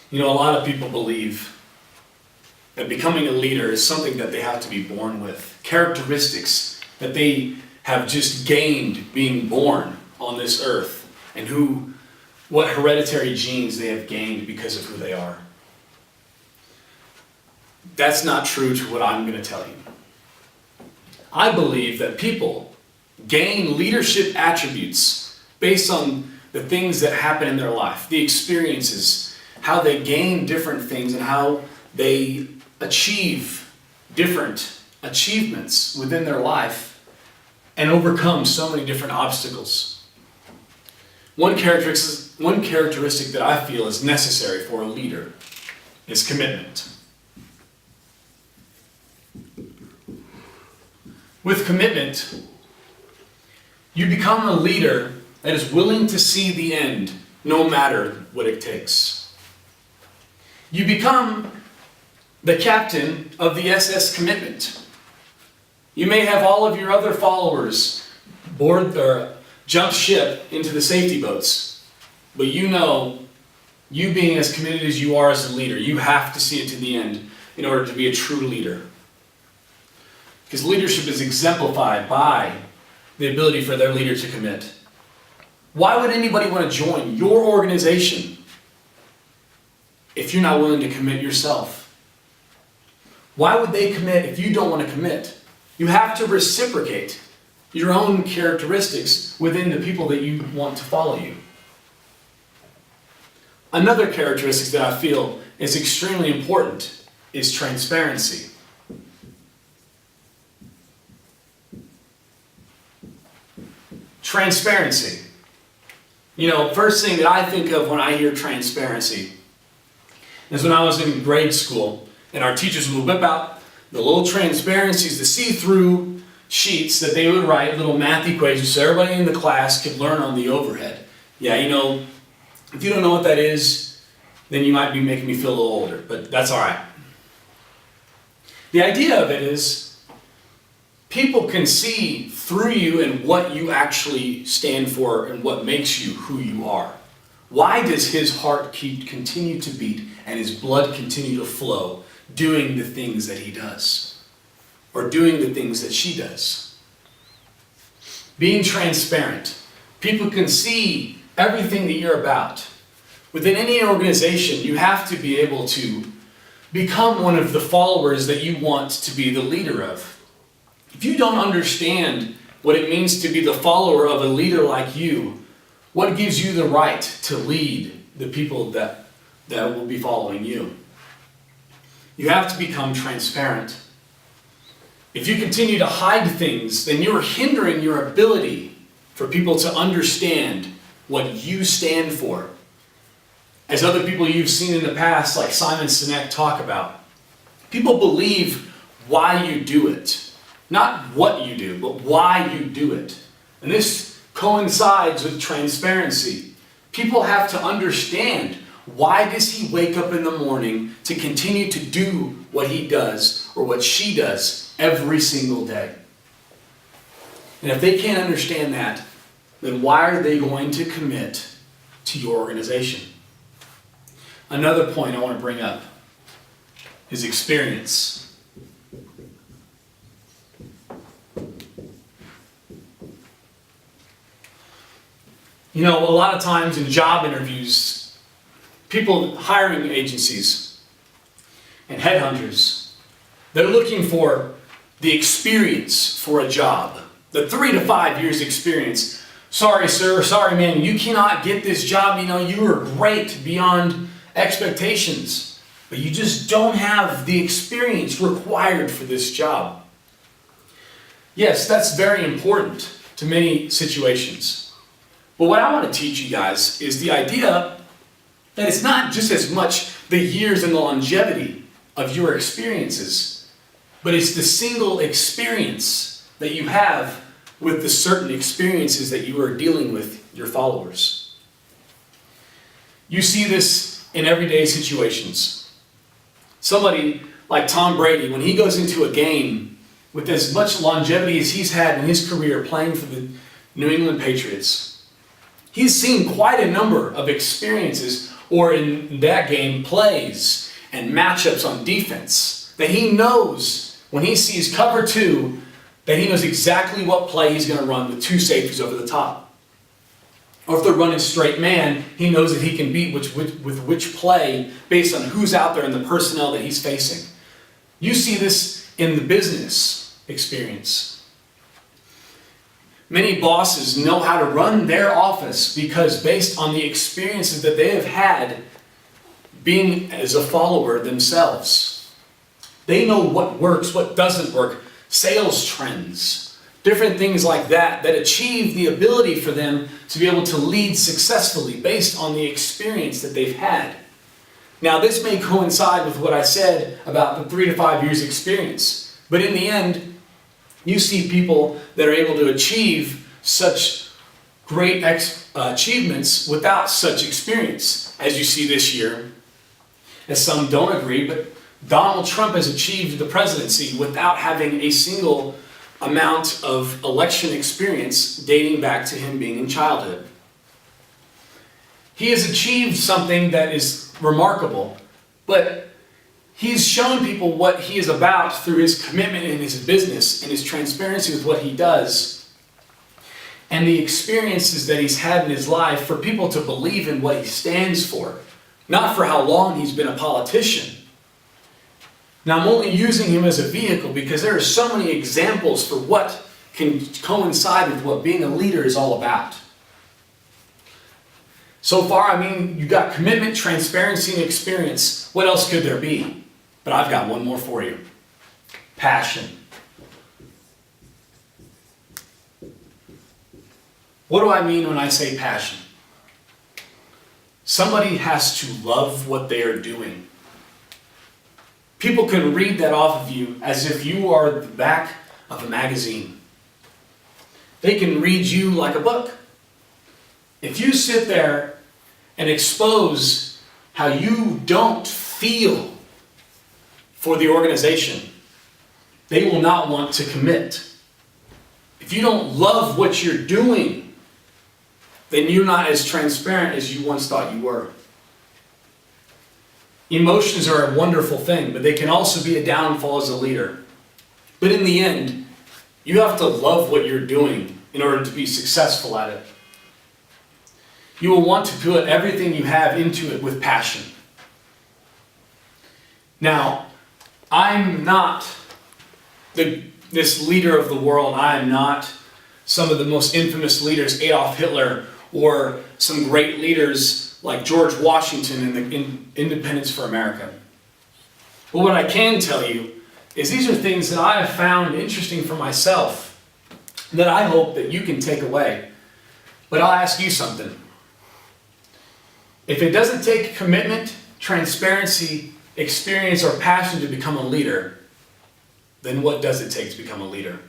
You know, a lot of people believe that becoming a leader is something that they have to be born with. Characteristics that they have just gained being born on this earth, and what hereditary genes they have gained because of who they are. That's not true to what I'm going to tell you. I believe that people gain leadership attributes based on the things that happen in their life, the experiences, how they gain different things, and how they achieve different achievements within their life and overcome so many different obstacles. One characteristic that I feel is necessary for a leader is commitment. With commitment, you become a leader that is willing to see the end, no matter what it takes. You become the captain of the SS Commitment. You may have all of your other followers board or jump ship into the safety boats, but you know, you being as committed as you are as a leader, you have to see it to the end in order to be a true leader. Because leadership is exemplified by the ability for their leader to commit. Why would anybody want to join your organization if you're not willing to commit yourself? Why would they commit if you don't want to commit? You have to reciprocate your own characteristics within the people that you want to follow you. Another characteristic that I feel is extremely important is transparency. Transparency. You know, first thing that I think of when I hear transparency is when I was in grade school and our teachers would whip out the little transparencies, the see-through sheets that they would write, little math equations, so everybody in the class could learn on the overhead. Yeah, you know, if you don't know what that is, then you might be making me feel a little older, but that's all right. The idea of it is people can see through you and what you actually stand for and what makes you who you are. Why does his heart continue to beat and his blood continue to flow doing the things that he does? Or doing the things that she does? Being transparent. People can see everything that you're about. Within any organization, you have to be able to become one of the followers that you want to be the leader of. If you don't understand what it means to be the follower of a leader like you, what gives you the right to lead the people that will be following you? You have to become transparent. If you continue to hide things, then you're hindering your ability for people to understand what you stand for. As other people you've seen in the past, like Simon Sinek, talk about, people believe why you do it. Not what you do, but why you do it. And this coincides with transparency. People have to understand, why does he wake up in the morning to continue to do what he does or what she does every single day? And if they can't understand that, then why are they going to commit to your organization? Another point I want to bring up is experience. You know, a lot of times in job interviews, hiring agencies and headhunters, they're looking for the experience for a job. The 3 to 5 years experience. Sorry, sir, sorry, man, you cannot get this job. You know, you are great beyond expectations, but you just don't have the experience required for this job. Yes, that's very important to many situations. But what I want to teach you guys is the idea that it's not just as much the years and the longevity of your experiences, but it's the single experience that you have with the certain experiences that you are dealing with your followers. You see this in everyday situations. Somebody like Tom Brady, when he goes into a game with as much longevity as he's had in his career playing for the New England Patriots, he's seen quite a number of experiences or in that game, plays and matchups on defense. That he knows when he sees cover 2, that he knows exactly what play he's going to run with 2 safeties over the top. Or if they're running straight man, he knows that he can beat with which play based on who's out there and the personnel that he's facing. You see this in the business experience. Many bosses know how to run their office because based on the experiences that they have had being as a follower themselves. They know what works, what doesn't work, sales trends, different things like that achieve the ability for them to be able to lead successfully based on the experience that they've had. Now, this may coincide with what I said about the 3 to 5 years experience, but in the end, you see people that are able to achieve such great achievements without such experience, as you see this year. As some don't agree, but Donald Trump has achieved the presidency without having a single amount of election experience dating back to him being in childhood. He has achieved something that is remarkable, but he's shown people what he is about through his commitment in his business and his transparency with what he does and the experiences that he's had in his life for people to believe in what he stands for, not for how long he's been a politician. Now, I'm only using him as a vehicle because there are so many examples for what can coincide with what being a leader is all about. So far, you got commitment, transparency, and experience. What else could there be? But I've got one more for you. Passion. What do I mean when I say passion? Somebody has to love what they are doing. People can read that off of you as if you are the back of a magazine. They can read you like a book. If you sit there and expose how you don't feel for the organization, they will not want to commit. If you don't love what you're doing, then you're not as transparent as you once thought you were. Emotions are a wonderful thing, but they can also be a downfall as a leader. But in the end, you have to love what you're doing in order to be successful at it. You will want to put everything you have into it with passion. Now, I'm not this leader of the world. I am not some of the most infamous leaders, Adolf Hitler, or some great leaders like George Washington and the Independence for America. But what I can tell you is these are things that I have found interesting for myself that I hope that you can take away. But I'll ask you something. If it doesn't take commitment, transparency, experience, or passion to become a leader, then what does it take to become a leader?